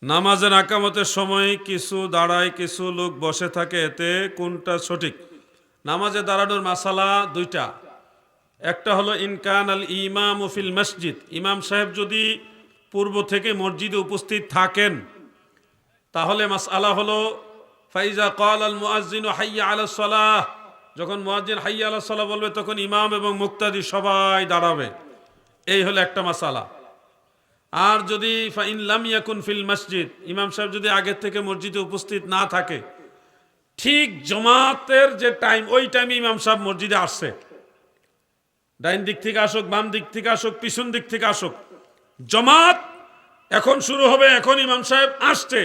নামাজের আকামতের সময় কিছু দাঁড়ায়, কিছু লোক বসে থাকে, এতে কোনটা সঠিক? নামাজে দাঁড়ানোর মাসালা দুইটা। একটা হলো ইনকান আল ইমাম ফিল মসজিদ, ইমাম সাহেব যদি পূর্ব থেকে মসজিদে উপস্থিত থাকেন তাহলে মাসআলা হলো ফাইজা ক্বাল আল মুয়াজ্জিন হাইয়া আলাস সালাহ, যখন মুয়াজ্জিন হাইয়া আলাস সালাহ বলবে তখন ইমাম এবং মুক্তাদি সবাই দাঁড়াবে। এই হলো একটা মাসালা। আর যদি ফাইন লাম ইয়াকুন ফিল মসজিদ, ইমাম সাহেব যদি আগের থেকে মসজিদে উপস্থিত না থাকে, ঠিক জমাতের যে টাইম ওই টাইমে ইমাম সাহেব মসজিদে আসছে, ডাইন দিক থেকে আসুক, বাম দিক থেকে আসুক, পিছন দিক থেকে আসুক, জমাত এখন শুরু হবে, এখন ইমাম সাহেব আসছে,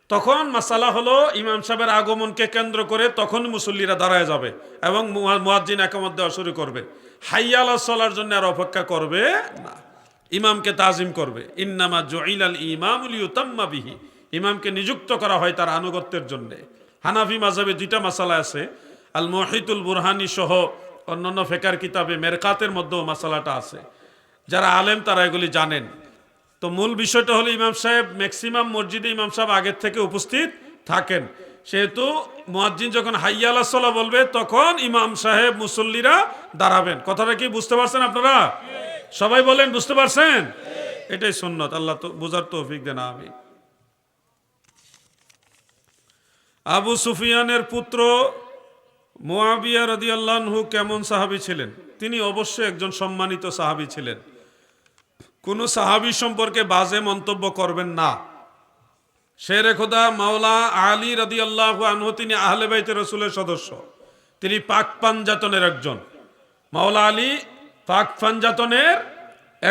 তখন মাসালা হলো ইমাম সাহেবের আগমনকে কেন্দ্র করে তখন মুসল্লিরা দাঁড়ায় যাবে এবং মুয়াজ্জিন একামত দেওয়া শুরু করবে। হাইয়া আলাস সালার জন্য আর অপেক্ষা করবে না, ইমামকে তাজিম করবে। ইন্নামা জুইলাল ইমামু লিইউতাম্মা বিহি, ইমামকে নিযুক্ত করা হয় তার আনুগত্যের জন্য। হানাফি মাযহাবে দুইটা মাসালা আছে, আল মুহিতুল বুরহানি সহ অন্যান্য ফিকহের কিতাবে মেরকাতের মধ্যেও মাসালাটা আছে। যারা আলেম তারা এগুলি জানেন। তো মূল বিষয়টা হলো ইমাম সাহেব ম্যাক্সিমাম মসজিদে ইমাম সাহেব আগের থেকে উপস্থিত থাকেন, সেহেতু মুয়াজ্জিন যখন হাইয়া আলাস সালাহ বলবে তখন ইমাম সাহেব মুসল্লিরা দাঁড়াবেন। কথাটা কি বুঝতে পারছেন আপনারা? সবাই বলেন বুঝতে পারছেন? এটাই সুন্নত। আল্লাহ তো বুঝার তৌফিক দেন, আমিন। আবু সুফিয়ানের পুত্র মুআবিয়া রাদিয়াল্লাহু আনহু কেমন সাহাবী ছিলেন? তিনি অবশ্যই একজন সম্মানিত সাহাবী ছিলেন। কোন সাহাবী সম্পর্কে বাজে মন্তব্য করবেন না। শেরে খোদা মাওলা আলী রাদিয়াল্লাহু আনহু তিনি আহলে বাইতে রাসূলের সদস্য, তিনি পাক পাঞ্জাতনের একজন। মাওলা আলী পাক পাঞ্জাতনের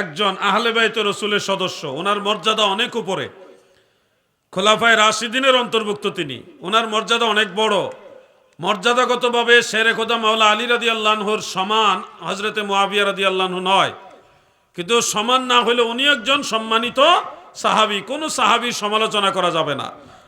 একজন, আহলে বাইতে রাসূলের সদস্য। ওনার মর্যাদা অনেক উপরে, খোলাফায়ে রাশিদিনের অন্তর্ভুক্ত তিনি। ওনার মর্যাদা অনেক বড়। মর্যাদাগতভাবে শেরে খোদা মাওলা আলী রাদিয়াল্লাহু আনহুর সমান হযরতে মুআবিয়া রাদিয়াল্লাহু আনহু নয়, কিন্তু সমান না হলে উনি একজন সম্মানিত সাহাবী। কোন সাহাবীর সমালোচনা করা যাবে না।